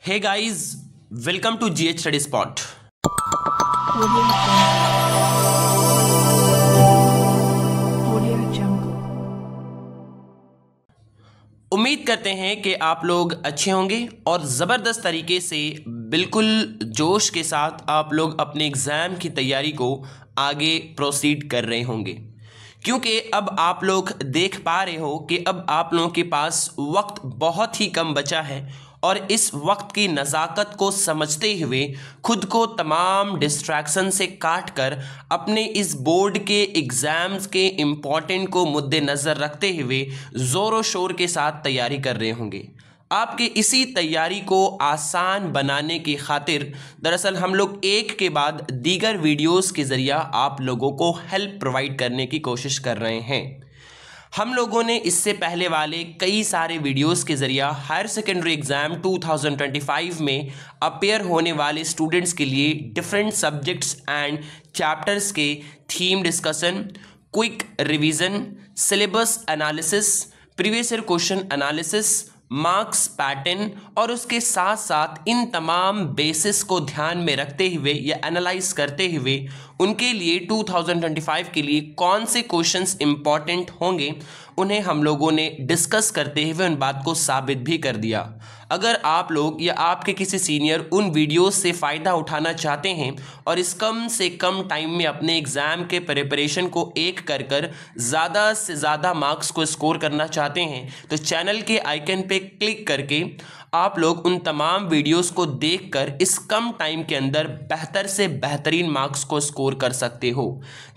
Hey guys, welcome to GH Study Spot. उम्मीद करते हैं कि आप लोग अच्छे होंगे और ज़बरदस्त तरीके से बिल्कुल जोश के साथ आप लोग अपने एग्ज़ाम की तैयारी को आगे प्रोसीड कर रहे होंगे, क्योंकि अब आप लोग देख पा रहे हो कि अब आप लोगों के पास वक्त बहुत ही कम बचा है और इस वक्त की नज़ाकत को समझते हुए खुद को तमाम डिस्ट्रैक्शन से काट कर अपने इस बोर्ड के एग्ज़ाम्स के इम्पोर्टेंट को मुद्देनज़र रखते हुए ज़ोर शोर के साथ तैयारी कर रहे होंगे। आपके इसी तैयारी को आसान बनाने की खातिर दरअसल हम लोग एक के बाद दीगर वीडियोस के ज़रिया आप लोगों को हेल्प प्रोवाइड करने की कोशिश कर रहे हैं। हम लोगों ने इससे पहले वाले कई सारे वीडियोस के ज़रिया हायर सेकेंडरी एग्ज़ाम 2025 में अपेयर होने वाले स्टूडेंट्स के लिए डिफरेंट सब्जेक्ट्स एंड चैप्टर्स के theme discussion, quick revision, syllabus analysis, previous year question analysis, marks pattern और उसके साथ साथ इन तमाम बेसिस को ध्यान में रखते हुए या एनालाइज करते हुए उनके लिए 2025 के लिए कौन से क्वेश्चंस इंपॉर्टेंट होंगे उन्हें हम लोगों ने डिस्कस करते हुए उन बात को साबित भी कर दिया। अगर आप लोग या आपके किसी सीनियर उन वीडियोस से फ़ायदा उठाना चाहते हैं और इस कम से कम टाइम में अपने एग्ज़ाम के प्रिपरेशन को एक कर ज़्यादा से ज़्यादा मार्क्स को स्कोर करना चाहते हैं तो चैनल के आइकन पे क्लिक करके आप लोग उन तमाम वीडियोस को देखकर इस कम टाइम के अंदर बेहतर से बेहतरीन मार्क्स को स्कोर कर सकते हो।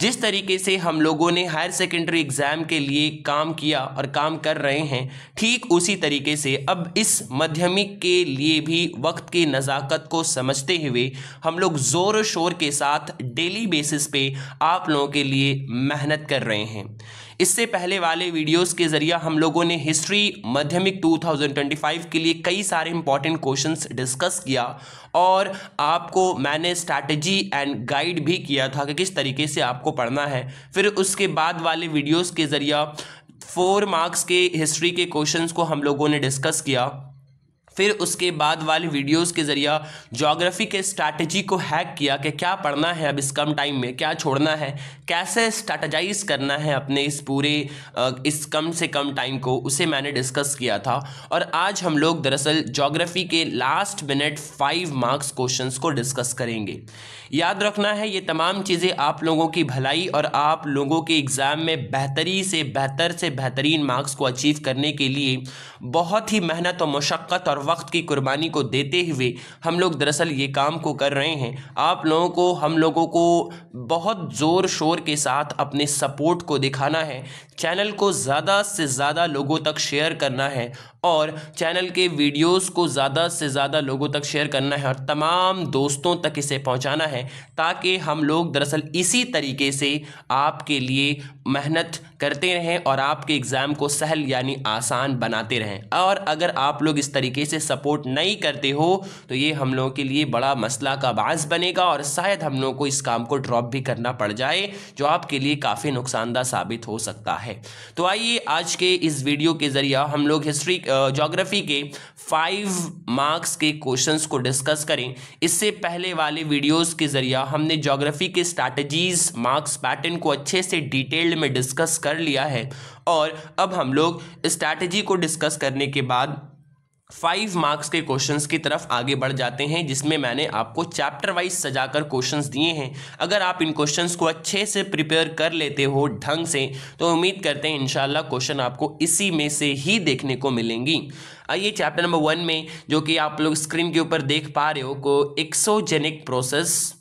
जिस तरीके से हम लोगों ने हायर सेकेंडरी एग्ज़ाम के लिए काम किया और काम कर रहे हैं, ठीक उसी तरीके से अब इस माध्यमिक के लिए भी वक्त की नज़ाकत को समझते हुए हम लोग ज़ोर शोर के साथ डेली बेसिस पे आप लोगों के लिए मेहनत कर रहे हैं। इससे पहले वाले वीडियोस के ज़रिए हम लोगों ने हिस्ट्री माध्यमिक 2025 के लिए कई सारे इंपॉर्टेंट क्वेश्चंस डिस्कस किया और आपको मैंने स्ट्रैटेजी एंड गाइड भी किया था कि किस तरीके से आपको पढ़ना है। फिर उसके बाद वाले वीडियोस के ज़रिए 4 मार्क्स के हिस्ट्री के क्वेश्चंस को हम लोगों ने डिस्कस किया। फिर उसके बाद वाले वीडियोस के ज़रिए ज्योग्राफी के स्ट्रैटेजी को हैक किया कि क्या पढ़ना है अब इस कम टाइम में, क्या छोड़ना है, कैसे स्ट्रैटेजाइज करना है अपने इस पूरे इस कम से कम टाइम को, उसे मैंने डिस्कस किया था। और आज हम लोग दरअसल ज्योग्राफी के लास्ट मिनट 5 मार्क्स क्वेश्चंस को डिस्कस करेंगे। याद रखना है ये तमाम चीज़ें आप लोगों की भलाई और आप लोगों के एग्ज़ाम में बेहतरी से बेहतरीन मार्क्स को अचीव करने के लिए बहुत ही मेहनत और मशक्क़त और वक्त की कुर्बानी को देते हुए हम लोग दरअसल ये काम को कर रहे हैं। आप लोगों को हम लोगों को बहुत ज़ोर शोर के साथ अपने सपोर्ट को दिखाना है, चैनल को ज़्यादा से ज़्यादा लोगों तक शेयर करना है और चैनल के वीडियोस को ज़्यादा से ज़्यादा लोगों तक शेयर करना है और तमाम दोस्तों तक इसे पहुंचाना है, ताकि हम लोग दरअसल इसी तरीके से आपके लिए मेहनत करते रहें और आपके एग्ज़ाम को सहल यानी आसान बनाते रहें। और अगर आप लोग इस तरीके से सपोर्ट नहीं करते हो तो ये हम लोगों के लिए बड़ा मसला का बायस बनेगा और शायद हम लोगों को इस काम को ड्रॉप भी करना पड़ जाए, जो आपके लिए काफ़ी नुकसानदा साबित हो सकता है। तो आइए आज के इस वीडियो के ज़रिए हम लोग हिस्ट्री ज्योग्राफी के 5 मार्क्स के क्वेश्चंस को डिस्कस करें। इससे पहले वाले वीडियोस के ज़रिए हमने ज्योग्राफी के स्ट्रैटेजीज, मार्क्स पैटर्न को अच्छे से डिटेल्ड में डिस्कस कर लिया है और अब हम लोग स्ट्रैटेजी को डिस्कस करने के बाद 5 मार्क्स के क्वेश्चंस की तरफ आगे बढ़ जाते हैं, जिसमें मैंने आपको चैप्टर वाइज सजाकर क्वेश्चंस दिए हैं। अगर आप इन क्वेश्चंस को अच्छे से प्रिपेयर कर लेते हो ढंग से तो उम्मीद करते हैं इंशाल्लाह क्वेश्चन आपको इसी में से ही देखने को मिलेंगी। आइए चैप्टर नंबर 1 में, जो कि आप लोग स्क्रीन के ऊपर देख पा रहे हो, को exogenic process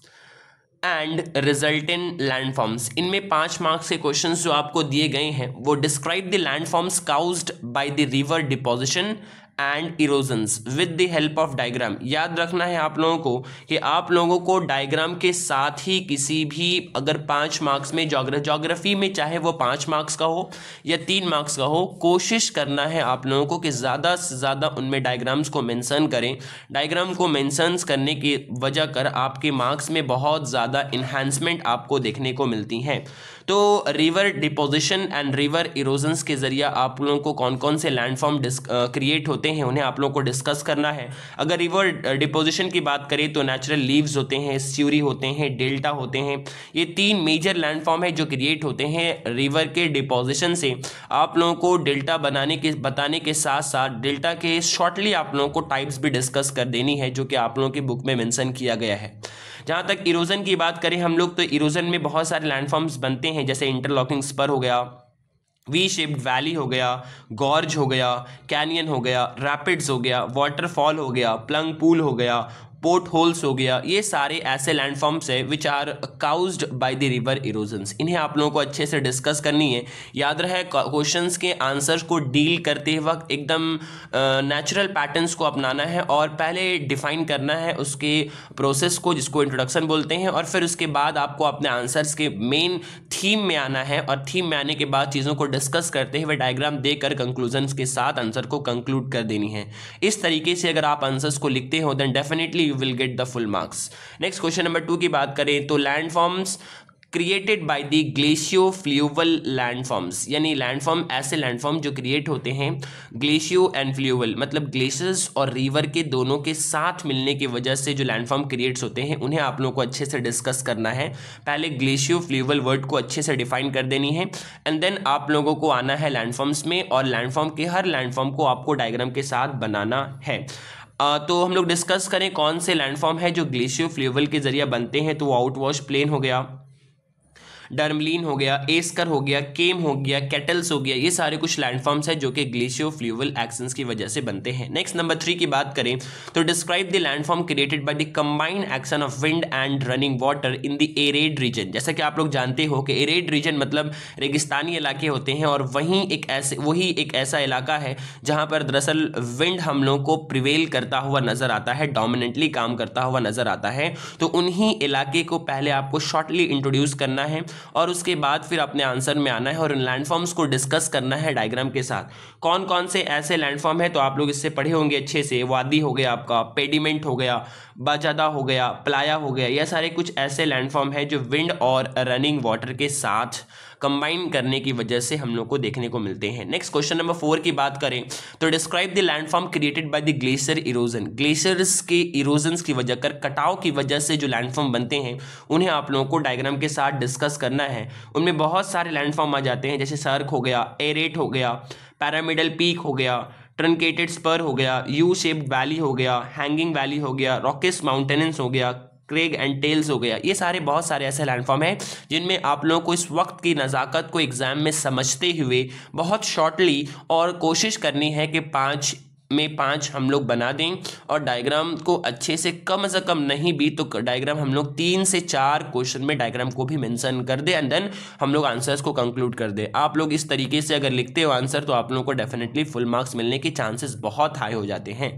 and resultant landforms, इनमें 5 मार्क्स के क्वेश्चंस जो आपको दिए गए हैं वो describe the landforms caused by the river deposition and erosions with the help of diagram. याद रखना है आप लोगों को कि आप लोगों को डायग्राम के साथ ही किसी भी अगर 5 मार्क्स में ज्योग्राफी में चाहे वो 5 मार्क्स का हो या 3 मार्क्स का हो, कोशिश करना है आप लोगों को कि ज़्यादा से ज़्यादा उनमें डायग्राम्स को मेंशन करें। डायग्राम को मेंशंस करने की वजह कर आपके मार्क्स में बहुत ज़्यादा इन्हांसमेंट आपको देखने को मिलती हैं। तो river deposition and river erosions के जरिए आप लोगों को कौन कौन से लैंडफॉर्म क्रिएट होते हैं उन्हें आप लोगों को डिस्कस करना है। अगर रिवर डिपोजिशन की बात करें तो नेचुरल लीव्स होते हैं, एस्च्यूरी होते हैं, डेल्टा होते हैं। ये 3 मेजर लैंडफॉर्म है जो क्रिएट होते हैं रिवर के डिपोजिशन से। आप लोगों को डेल्टा बताने के साथ साथ डेल्टा के शॉर्टली आप लोगों को टाइप्स भी डिस्कस कर देनी है जो कि आप लोगों की बुक में मेंशन किया गया है। जहाँ तक इरोजन की बात करें हम लोग, तो इरोजन में बहुत सारे लैंडफॉर्म्स बनते हैं, जैसे इंटरलॉकिंग स्पर हो गया, वी शेप्ड वैली हो गया, गॉर्ज हो गया, कैनियन हो गया, रैपिड्स हो गया, वाटरफॉल हो गया, प्लंग पूल हो गया, पोर्ट होल्स हो गया। ये सारे ऐसे लैंडफॉर्म्स है which are caused by the river erosions. इन्हें आप लोगों को अच्छे से डिस्कस करनी है। याद रहे क्वेश्चंस के आंसर्स को डील करते वक्त एकदम नेचुरल पैटर्न्स को अपनाना है और पहले डिफाइन करना है उसके प्रोसेस को, जिसको इंट्रोडक्शन बोलते हैं, और फिर उसके बाद आपको अपने आंसर्स के मेन थीम में आना है और थीम में आने के बाद चीज़ों को डिस्कस करते हुए डायग्राम देकर कंक्लूजन्स के साथ आंसर को कंक्लूड कर देनी है। इस तरीके से अगर आप आंसर्स को लिखते हो then definitely you will get the full marks. Next question number 2 की बात करें तो landforms created by the glacio fluvial landforms, यानी लैंडफॉर्म ऐसे लैंडफॉर्म जो क्रिएट होते हैं ग्लेशियो एंड फ्लूवल, मतलब ग्लेशियर्स और रिवर के दोनों के साथ मिलने की वजह से जो लैंडफॉर्म क्रिएट्स होते हैं उन्हें आप लोगों को अच्छे से डिस्कस करना है। पहले ग्लेशियो-फ्लूवल वर्ड को अच्छे से डिफाइन कर देनी है एंड देन आप लोगों को आना है लैंडफॉर्म्स में, और लैंडफॉर्म के हर लैंडफॉर्म को आपको डायग्राम के साथ बनाना है। तो हम लोग डिस्कस करें कौन से लैंडफॉर्म है जो ग्लेशियो फ्लूवल के जरिए बनते हैं। तो आउटवॉश प्लेन हो गया, डर्मलिन हो गया, एस्कर हो गया, केम हो गया, केटल्स हो गया, ये सारे कुछ लैंडफॉर्म्स हैं जो कि ग्लेशियो फ्लूवल एक्शंस की वजह से बनते हैं। नेक्स्ट नंबर 3 की बात करें तो describe the landform created by the combined action of wind and running water in the arid region. जैसा कि आप लोग जानते हो कि एरिड रीजन मतलब रेगिस्तानी इलाके होते हैं और वही एक ऐसा इलाका है जहां पर दरअसल विंड हम लोग को प्रिवेल करता हुआ नजर आता है, डोमिनेंटली काम करता हुआ नजर आता है। तो उन्हीं इलाके को पहले आपको शॉर्टली इंट्रोड्यूस करना है और उसके बाद फिर अपने आंसर में आना है और इन लैंडफॉर्म्स को डिस्कस करना है डायग्राम के साथ। कौन कौन से ऐसे लैंडफॉर्म है तो आप लोग इससे पढ़े होंगे अच्छे से। वादी हो गया, आपका पेडिमेंट हो गया, बाजादा हो गया, प्लाया हो गया, यह सारे कुछ ऐसे लैंडफॉर्म है जो विंड और रनिंग वाटर के साथ कंबाइन करने की वजह से हम लोग को देखने को मिलते हैं। नेक्स्ट क्वेश्चन नंबर 4 की बात करें तो describe the landform created by the glacier erosion. Glaciers के इरोजन्स की वजह कर कटाव की वजह से जो लैंडफॉर्म बनते हैं उन्हें आप लोगों को डायग्राम के साथ डिस्कस करना है। उनमें बहुत सारे लैंडफॉर्म आ जाते हैं, जैसे सर्क हो गया, एरेट हो गया, पैरामिडल पीक हो गया, ट्रंकेटेड स्पर हो गया, यू शेप्ड वैली हो गया, हैंगिंग वैली हो गया, रॉकिस माउंटेन्स हो गया, क्रेग एंड टेल्स हो गया। ये सारे बहुत सारे ऐसे लैंडफॉर्म हैं जिनमें आप लोगों को इस वक्त की नज़ाकत को एग्जाम में समझते हुए बहुत शॉर्टली और कोशिश करनी है कि 5 में 5 हम लोग बना दें और डायग्राम को अच्छे से कम नहीं भी तो डायग्राम हम लोग 3 से 4 क्वेश्चन में डायग्राम को भी मेंशन कर दे एंड देन हम लोग आंसर्स को कंक्लूड कर दे। आप लोग इस तरीके से अगर लिखते हो आंसर तो आप लोगों को डेफिनेटली फुल मार्क्स मिलने के चांसेस बहुत हाई हो जाते हैं।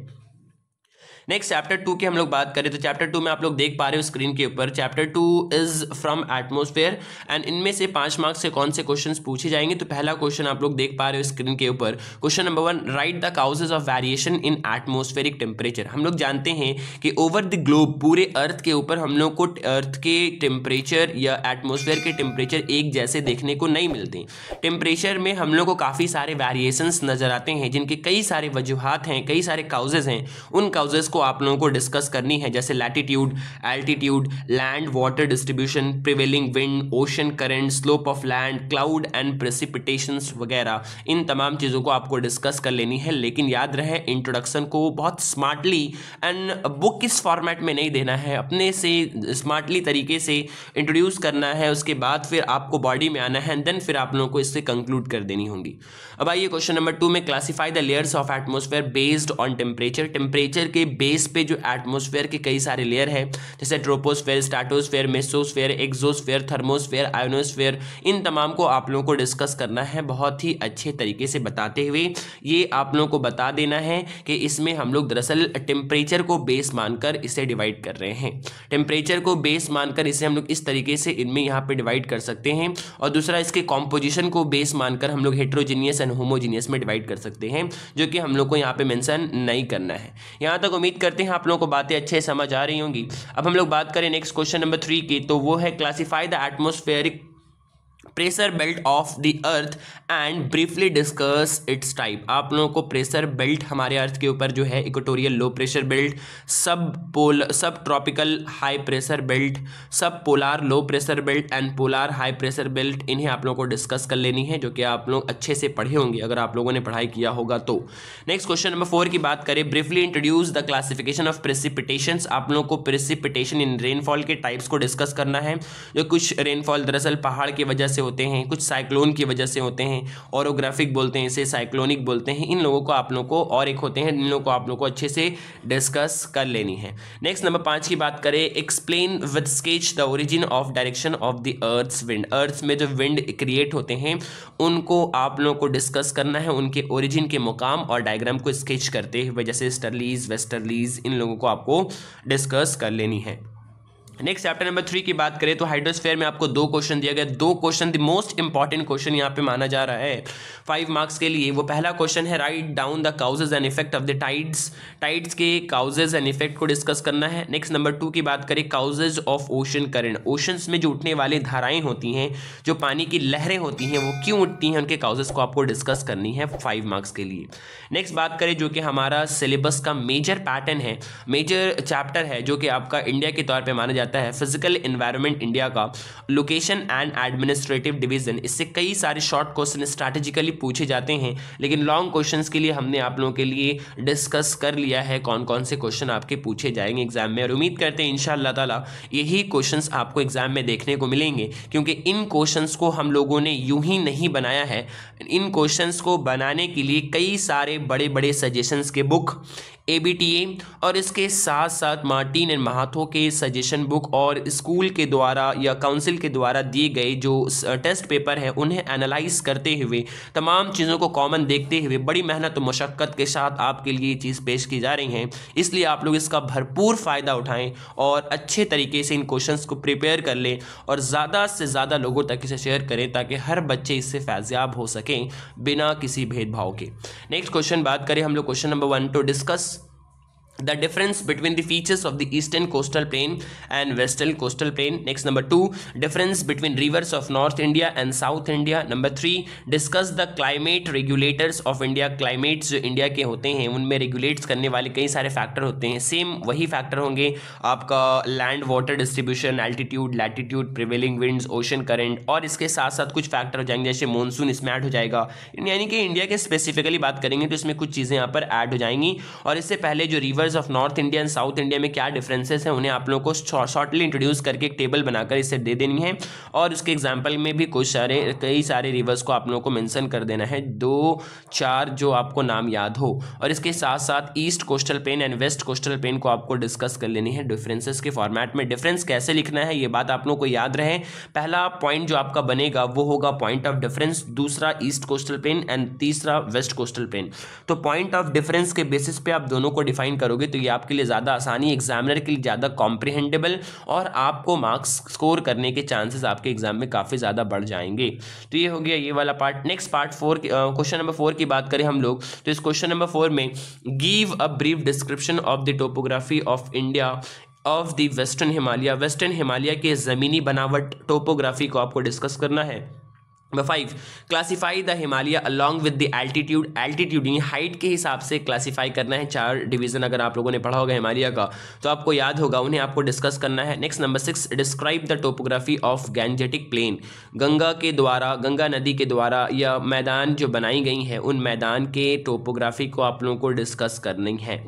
नेक्स्ट चैप्टर 2 की हम लोग बात करें तो चैप्टर 2 में आप लोग देख पा रहे हो स्क्रीन के ऊपर, chapter 2 is from atmosphere and इनमें से 5 मार्क्स से कौन से क्वेश्चंस पूछे जाएंगे। तो पहला क्वेश्चन आप लोग देख पा रहे हो स्क्रीन के ऊपर, question number 1, right the causes of variation in atmospheric temperature. हम लोग जानते हैं कि ओवर द ग्लोब पूरे अर्थ के ऊपर हम लोग को अर्थ के टेम्परेचर या एटमॉस्फेयर के टेम्परेचर एक जैसे देखने को नहीं मिलते। टेम्परेचर में हम लोग को काफ़ी सारे वेरिएशंस नजर आते हैं जिनके कई सारे वजूहात हैं, कई सारे काउजेज हैं। उन काउजेज को आप लोगों को डिस्कस करनी है, जैसे latitude, altitude, land water distribution, prevailing wind, ocean current, slope of land, cloud and precipitations वगैरह। इन तमाम चीज़ों को आपको डिस्कस कर लेनी है, लेकिन याद रहे इंट्रोडक्शन को बहुत स्मार्टली एंड बुक किस फॉर्मेट में नहीं देना है, अपने से स्मार्टली तरीके से इंट्रोड्यूस करना है। उसके बाद फिर आपको बॉडी में आना है एंड देन फिर आप लोगों को इससे कंक्लूड कर देनी होंगी। अब आइए क्वेश्चन नंबर 2 में, classify the layers of atmosphere based on temperature. Temperature के बेस पे जो एटमॉस्फेयर के कई सारे लेयर है, जैसे troposphere, stratosphere, mesosphere, exosphere, thermosphere, ionosphere, इन तमाम को आप लोगों को डिस्कस करना है बहुत ही अच्छे तरीके से बताते हुए। ये आप लोगों को बता देना है कि इसमें हम लोग दरअसल टेम्परेचर को बेस मानकर इसे डिवाइड कर रहे हैं। टेम्परेचर को बेस मानकर इसे हम लोग इस तरीके से इनमें यहाँ पे डिवाइड कर सकते हैं, और दूसरा इसके कॉम्पोजिशन को बेस मानकर हम लोग हेट्रोजीनियस एंड होमोजीनियस में डिवाइड कर सकते हैं, जो कि हम लोग को यहाँ पे मेंशन नहीं करना है। यहाँ तक उम्मीद करते हैं आप लोगों को बातें अच्छे समझ आ रही होंगी। अब हम लोग बात करें नेक्स्ट क्वेश्चन नंबर 3 की, तो वो है classify the atmospheric pressure belt of the earth and briefly discuss it's type. आप लोगों को प्रेशर बेल्ट हमारे अर्थ के ऊपर जो है इक्वेटोरियल लो प्रेशर बेल्ट, सब ट्रॉपिकल हाई प्रेशर बेल्ट, सब polar low pressure belt and polar high pressure belt, इन्हें आप लोगों को डिस्कस कर लेनी है, जो कि आप लोग अच्छे से पढ़े होंगे अगर आप लोगों ने पढ़ाई किया होगा तो। नेक्स्ट क्वेश्चन नंबर 4 की बात करें, briefly introduce the classification of precipitations. आप लोगों को प्रेसिपिटेशन इन रेनफॉल के टाइप्स को डिस्कस करना है। जो कुछ रेनफॉल दरअसल पहाड़ की वजह से होते हैं, कुछ साइक्लोन की वजह से होते हैं, ओरोग्राफिक बोलते हैं इसे, साइक्लोनिक बोलते हैं, इन लोगों को आप लोगों को, और एक होते हैं, इन लोगों को आप लोगों को अच्छे से डिस्कस कर लेनी है। नेक्स्ट नंबर 5 की बात करें, explain with sketch the origin of direction of the earth's wind. Earth में जो विंड क्रिएट होते हैं उनको आप लोगों को डिस्कस करना है, उनके ओरिजिन के मुकाम और डायग्राम को स्केच करते हुए, जैसे ईस्टर्लीज, वेस्टर्लीज, इन लोगों को आपको डिस्कस कर लेनी है। नेक्स्ट चैप्टर नंबर 3 की बात करें तो हाइड्रोस्फीयर में आपको 2 क्वेश्चन दिया गया। 2 question the most important question यहाँ पे माना जा रहा है 5 मार्क्स के लिए। वो पहला क्वेश्चन है, write down the causes and effect of the tides. Tides के काउजेज एंड इफेक्ट को डिस्कस करना है। नेक्स्ट नंबर 2 की बात करें, causes of ocean current. Oceans में जो उठने वाली धाराएं होती हैं, जो पानी की लहरें होती हैं, वो क्यों उठती हैं, उनके काउजेज को आपको डिस्कस करनी है 5 मार्क्स के लिए। नेक्स्ट बात करें जो कि हमारा सिलेबस का मेजर पैटर्न है, मेजर चैप्टर है, जो कि आपका इंडिया के तौर पे माना जाता है, फिजिकल एनवायरनमेंट इंडिया का, लोकेशन एंड एडमिनिस्ट्रेटिव डिवीजन। इससे कई सारे शॉर्ट क्वेश्चन स्ट्रैटेजिकली पूछे जाते हैं, लेकिन लॉन्ग क्वेश्चंस के लिए हमने आप लोगों के लिए डिस्कस कर लिया है कौन कौन से क्वेश्चन आपके पूछे जाएंगे एग्जाम में, और उम्मीद करते हैं इंशाअल्लाह ताला यही क्वेश्चंस आपको एग्जाम में देखने को मिलेंगे, क्योंकि इन क्वेश्चंस को हम लोगों ने यूं ही नहीं बनाया है। इन क्वेश्चंस को बनाने के लिए कई सारे बड़े बड़े सजेशंस के बुक, ABTA और इसके साथ साथ मार्टिन एंड महातो के सजेशन बुक और स्कूल के द्वारा या काउंसिल के द्वारा दिए गए जो टेस्ट पेपर है उन्हें एनालाइज करते हुए, तमाम चीज़ों को कॉमन देखते हुए, बड़ी मेहनत और मशक्क़त के साथ आपके लिए ये चीज़ पेश की जा रही हैं। इसलिए आप लोग इसका भरपूर फ़ायदा उठाएं और अच्छे तरीके से इन क्वेश्चंस को प्रिपेयर कर लें और ज़्यादा से ज़्यादा लोगों तक इसे शेयर करें, ताकि हर बच्चे इससे फैज़याब हो सकें बिना किसी भेदभाव के। नेक्स्ट क्वेश्चन बात करें हम लोग, question number 1 to discuss the difference between the features of the eastern coastal plain and western coastal plain. Next number 2, difference between rivers of North India and South India. Number 3, discuss the climate regulators of India. climates जो India के होते हैं उनमें regulates करने वाले कई सारे factor होते हैं, सेम वही फैक्टर होंगे आपका land water distribution, altitude, latitude, prevailing winds, ocean current, और इसके साथ साथ कुछ फैक्टर हो जाएंगे जैसे मानसून इसमें ऐड हो जाएगा, यानी कि इंडिया के स्पेसिफिकली बात करेंगे तो इसमें कुछ चीज़ें यहाँ पर ऐड हो जाएंगी। और इससे पहले जो river of north India and south India में क्या डिफरेंसेस हैं उन्हें आप लोगों को शॉर्टली इंट्रोड्यूस करके एक टेबल बनाकर इसे दे देनी है, और उसके एग्जांपल में भी कई सारे रिवर्स को आप लोगों को मेंशन कर देना है, 2-4 जो आपको नाम याद हो। और इसके साथ साथ east coastal plain and west coastal plain को आपको डिस्कस कर लेनी है डिफरेंसेस के फॉर्मेट में। डिफरेंस कैसे लिखना है ये बात आप लोगों को याद रहे। पहला पॉइंट जो आपका बनेगा वो होगा पॉइंट ऑफ डिफरेंस, दूसरा ईस्ट कोस्टल प्लेन एंड तीसरा वेस्ट कोस्टल प्लेन। तो पॉइंट ऑफ डिफरेंस के बेसिस पे आप दोनों को डिफाइन करोगे तो ये आपके लिए ज़्यादा आसानी, एग्जामिनर के लिए ज़्यादा कॉम्प्रिहेंडेबल, और आपको मार्क्स स्कोर करने के चांसेस आपके एग्जाम में काफ़ी ज़्यादा बढ़ जाएंगे। तो ये हो गया ये वाला part. Next part 4, question number 4 की बात करें हम लोग तो इस क्वेश्चन नंबर 4 में give a brief description of the topography of India of the western Himalaya. Western Himalaya के ज़मीनी बनावट टोपोग्राफी को आपको डिस्कस करना है। Number 5, classify the Himalaya along with the altitude. Altitude यानी हाइट के हिसाब से क्लासीफाई करना है। 4 डिवीजन अगर आप लोगों ने पढ़ा होगा हिमालय का तो आपको याद होगा, उन्हें आपको डिस्कस करना है। Next number 6, describe the topography of Gangetic plain. Ganga नदी के द्वारा या मैदान जो बनाई गई हैं उन मैदान के टोपोग्राफी को आप लोगों को डिस्कस करनी है।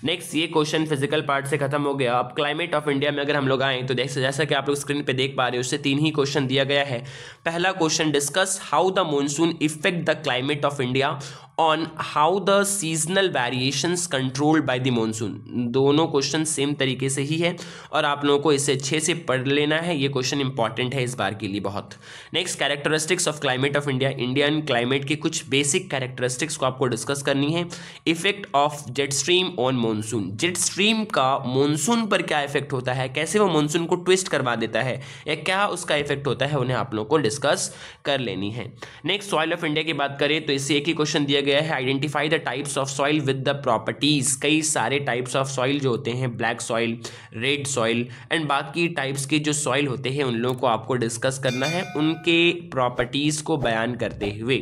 नेक्स्ट ये क्वेश्चन फिजिकल पार्ट से खत्म हो गया। अब क्लाइमेट ऑफ इंडिया में अगर हम लोग आएँ तो जैसा कि आप लोग स्क्रीन पे देख पा रहे हो उससे 3 ही क्वेश्चन दिया गया है। पहला question, discuss how the monsoon effect the climate of India on how the seasonal variations controlled by the monsoon. दोनों क्वेश्चन सेम तरीके से ही है और आप लोगों को इसे अच्छे से पढ़ लेना है, ये क्वेश्चन इंपॉर्टेंट है इस बार के लिए बहुत। Next, characteristics of climate of India. Indian climate के कुछ बेसिक कैरेक्टरिस्टिक्स को आपको डिस्कस करनी है। Effect of jet stream on monsoon. Jet stream का मानसून पर क्या इफेक्ट होता है, कैसे वो मानसून को ट्विस्ट करवा देता है या क्या उसका इफेक्ट होता है, उन्हें आप लोगों को डिस्कस कर लेनी है। नेक्स्ट, सॉइल ऑफ इंडिया की बात करें तो इससे एक ही क्वेश्चन दिया गया है identify the types of soil with the properties. कई सारे टाइप्स ऑफ सॉइल जो होते हैं, black soil, red soil and बाकी टाइप्स के जो सॉइल होते हैं उन लोगों को आपको डिस्कस करना है, उनके प्रॉपर्टीज़ को बयान करते हुए,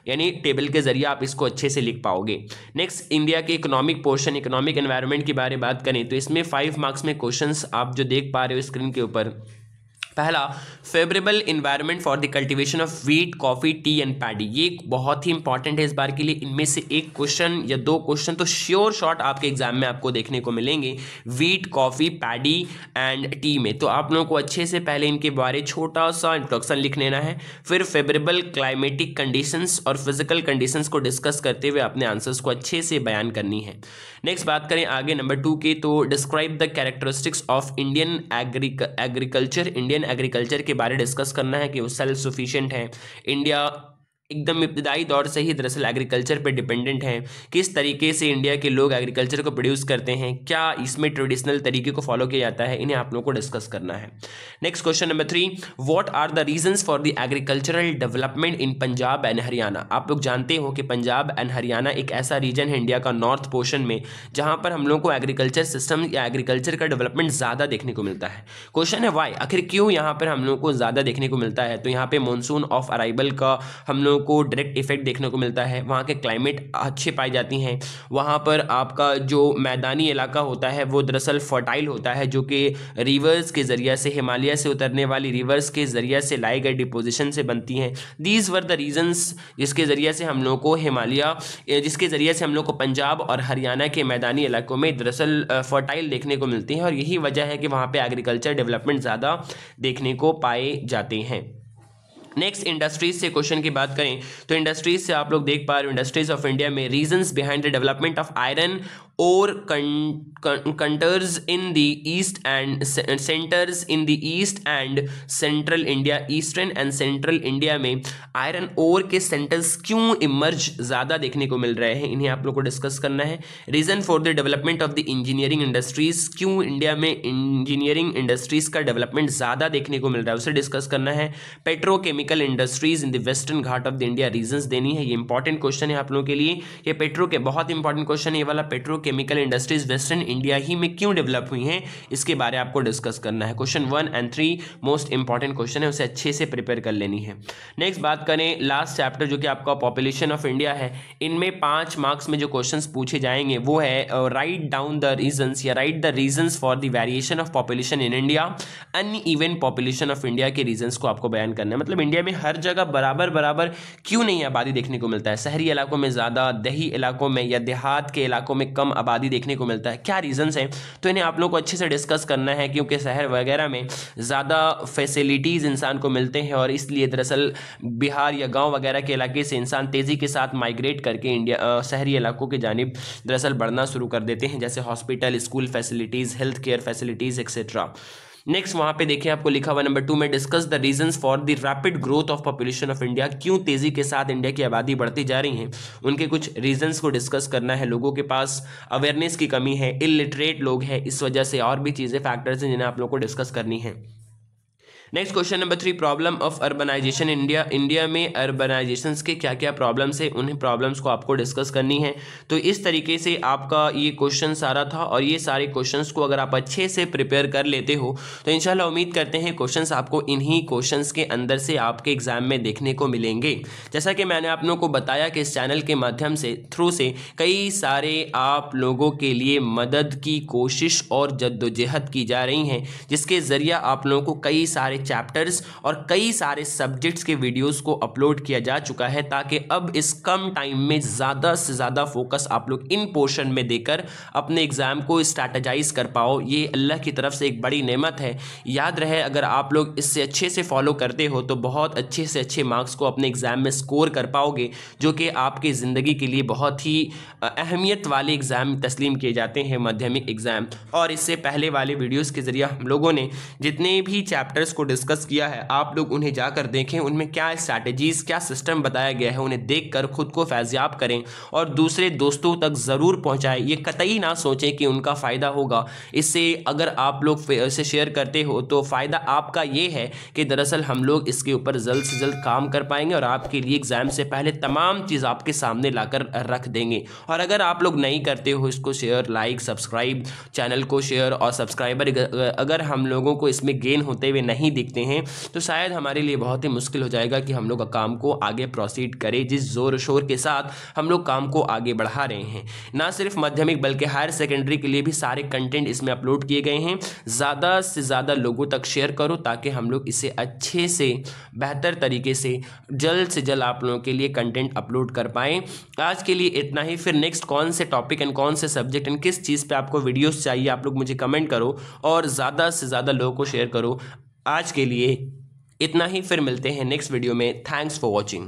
यानी टेबल के जरिए आप इसको अच्छे से लिख पाओगे। नेक्स्ट, इंडिया के इकोनॉमिक पोर्शन, इकोनॉमिक एनवायरनमेंट के बारे में बात करें तो इसमें 5 मार्क्स में क्वेश्चंस आप जो देख पा रहे हो स्क्रीन के ऊपर। पहला, favourable environment for the cultivation of wheat, coffee, T and paddy. ये बहुत ही इंपॉर्टेंट है इस बार के लिए। इनमें से एक क्वेश्चन या 2 क्वेश्चन तो श्योर शॉट आपके एग्जाम में आपको देखने को मिलेंगे, wheat, coffee, paddy and T में। तो आप लोगों को अच्छे से पहले इनके बारे छोटा सा इंट्रोडक्शन लिख लेना है, फिर फेवरेबल क्लाइमेटिक कंडीशंस और फिजिकल कंडीशंस को डिस्कस करते हुए अपने आंसर्स को अच्छे से बयान करनी है। नेक्स्ट बात करें आगे नंबर 2 के, तो describe the characteristics of Indian agriculture. Indian agriculture के बारे डिस्कस करना है कि वो सेल्फ सफिशिएंट है, इंडिया एकदम इब्तदाई दौर से ही दरअसल एग्रीकल्चर पे डिपेंडेंट है, किस तरीके से इंडिया के लोग एग्रीकल्चर को प्रोड्यूस करते हैं, क्या इसमें ट्रेडिशनल तरीके को फॉलो किया जाता है, इन्हें आप लोगों को डिस्कस करना है। Next question number 3, what are the reasons for the agricultural development in Punjab and Haryana. आप लोग जानते हो कि पंजाब एंड हरियाणा एक ऐसा रीजन है इंडिया का नॉर्थ पोर्शन में जहां पर हम लोग को एग्रीकल्चर सिस्टम या एग्रीकल्चर का डेवलपमेंट ज़्यादा देखने को मिलता है। क्वेश्चन है वाई, आखिर क्यों यहाँ पर हम लोग को ज़्यादा देखने को मिलता है। तो यहाँ पे मानसून ऑफ अराइवल का हम लोग को डायरेक्ट इफेक्ट देखने को मिलता है, वहाँ के क्लाइमेट अच्छे पाई जाती हैं, वहाँ पर आपका जो मैदानी इलाका होता है वो दरअसल फर्टाइल होता है, जो कि रिवर्स के ज़रिए से, हिमालय से उतरने वाली रिवर्स के ज़रिए से लाए गए डिपोजिशन से बनती हैं। दीज वर द रीजंस जिसके ज़रिए से हम लोग को जिसके ज़रिए से हम लोग को पंजाब और हरियाणा के मैदानी इलाकों में दरअसल फर्टाइल देखने को मिलती हैं, और यही वजह है कि वहाँ पे एग्रीकल्चर डेवलपमेंट ज़्यादा देखने को पाए जाते हैं। नेक्स्ट, इंडस्ट्रीज से क्वेश्चन की बात करें तो इंडस्ट्रीज से आप लोग देख पा रहे हो इंडस्ट्रीज ऑफ इंडिया में reasons behind the development of iron ore centres in the east and centres in the east and central India. Eastern and central India में आयरन ओर के सेंटर्स क्यों इमर्ज ज़्यादा देखने को मिल रहे हैं, इन्हें आप लोग को डिस्कस करना है। Reason for the development of the engineering industries, क्यों इंडिया में इंजीनियरिंग इंडस्ट्रीज का डेवलपमेंट ज़्यादा देखने को मिल रहा है, उसे डिस्कस करना है। Petrochemical industries in the western Ghat of the India, reasons देनी है। ये इंपॉर्टेंट क्वेश्चन है आप लोगों के लिए, ये बहुत इंपॉर्टेंट क्वेश्चन है ये वाला। पेट्रोकेमिकल इंडस्ट्रीज वेस्टर्न इंडिया ही में क्यों डेवलप हुई हैं, इसके बारे में आपको डिस्कस करना है। Question 1 and 3 most important question है, उसे अच्छे से प्रिपेयर कर लेनी है। नेक्स्ट बात करें लास्ट चैप्टर जो कि आपका पॉपुलेशन ऑफ इंडिया है, इनमें 5 मार्क्स में जो क्वेश्चंस पूछे जाएंगे वो है राइट डाउन द रीजंस या right the reasons for the variation of population in India, uneven population of India के रीजंस को आपको बयान करना है। मतलब इंडिया में हर जगह बराबर क्यों नहीं आबादी देखने को मिलता है, शहरी इलाकों में ज़्यादा, दही इलाकों में या देहात के इलाकों में कम आबादी देखने को मिलता है, क्या रीजंस हैं, तो इन्हें आप लोग को अच्छे से डिस्कस करना है। क्योंकि शहर वगैरह में ज़्यादा फैसिलिटीज़ इंसान को मिलते हैं और इसलिए दरअसल बिहार या गांव वगैरह के इलाके से इंसान तेज़ी के साथ माइग्रेट करके इंडिया शहरी इलाकों की जानिब दरअसल बढ़ना शुरू कर देते हैं, जैसे hospital, school facilities, health care facilities etcetera. Next वहाँ पे देखिए आपको लिखा हुआ नंबर 2 में, discuss the reasons for the rapid growth of population of India, क्यों तेज़ी के साथ इंडिया की आबादी बढ़ती जा रही है, उनके कुछ रीजंस को डिस्कस करना है। लोगों के पास अवेयरनेस की कमी है, इलिटरेट लोग हैं, इस वजह से और भी चीज़ें फैक्टर्स हैं जिन्हें आप लोग को डिस्कस करनी है। Next question number 3, problem of urbanization India. India में अर्बनाइजेशंस के क्या क्या प्रॉब्लम्स है, उन्हें प्रॉब्लम्स को आपको डिस्कस करनी है। तो इस तरीके से आपका ये क्वेश्चन सारा था, और ये सारे क्वेश्चंस को अगर आप अच्छे से प्रिपेयर कर लेते हो तो इंशाल्लाह उम्मीद करते हैं क्वेश्चंस आपको इन्हीं क्वेश्चंस के अंदर से आपके एग्जाम में देखने को मिलेंगे। जैसा कि मैंने आप लोगों को बताया कि इस चैनल के माध्यम से थ्रू से कई सारे आप लोगों के लिए मदद की कोशिश और जद्दोजहद की जा रही हैं, जिसके ज़रिए आप लोगों को कई सारे चैप्टर्स और कई सारे सब्जेक्ट्स के वीडियोस को अपलोड किया जा चुका है, ताकि अब इस कम टाइम में ज़्यादा से ज़्यादा फोकस आप लोग इन पोर्शन में देकर अपने एग्ज़ाम को स्ट्रैटेजाइज कर पाओ। ये अल्लाह की तरफ से एक बड़ी नेमत है। याद रहे, अगर आप लोग इससे अच्छे से फॉलो करते हो तो बहुत अच्छे से अच्छे मार्क्स को अपने एग्ज़ाम में स्कोर कर पाओगे, जो कि आपकी ज़िंदगी के लिए बहुत ही अहमियत वाले एग्ज़ाम तस्लीम किए जाते हैं, माध्यमिक एग्ज़ाम। और इससे पहले वाले वीडियोज़ के ज़रिए हम लोगों ने जितने भी चैप्टर्स को डिस्कस किया है आप लोग उन्हें जाकर देखें, उनमें क्या स्ट्रैटेजीज़ क्या सिस्टम बताया गया है, उन्हें देखकर खुद को फैज़याब करें और दूसरे दोस्तों तक ज़रूर पहुँचाएँ। ये कतई ना सोचें कि उनका फ़ायदा होगा इससे। अगर आप लोग इसे शेयर करते हो तो फ़ायदा आपका ये है कि दरअसल हम लोग इसके ऊपर जल्द से जल्द काम कर पाएंगे और आपके लिए एग्ज़ाम से पहले तमाम चीज़ आपके सामने लाकर रख देंगे। और अगर आप लोग नहीं करते हो इसको शेयर, लाइक, सब्सक्राइब, चैनल को शेयर और सब्सक्राइबर अगर हम लोगों को इसमें गेन होते हुए नहीं दिखते हैं तो शायद हमारे लिए बहुत ही मुश्किल हो जाएगा कि हम लोग काम को आगे प्रोसीड करें जिस ज़ोर शोर के साथ हम लोग काम को आगे बढ़ा रहे हैं। ना सिर्फ माध्यमिक बल्कि हायर सेकेंडरी के लिए भी सारे कंटेंट इसमें अपलोड किए गए हैं। ज़्यादा से ज़्यादा लोगों तक शेयर करो ताकि हम लोग इसे अच्छे से बेहतर तरीके से जल्द से जल्द आप लोगों के लिए कंटेंट अपलोड कर पाएँ। आज के लिए इतना ही। फिर नेक्स्ट कौन से टॉपिक एंड कौन से सब्जेक्ट एंड किस चीज़ पे आपको वीडियोस चाहिए आप लोग मुझे कमेंट करो और ज़्यादा से ज़्यादा लोगों को शेयर करो। आज के लिए इतना ही, फिर मिलते हैं नेक्स्ट वीडियो में। Thanks for watching.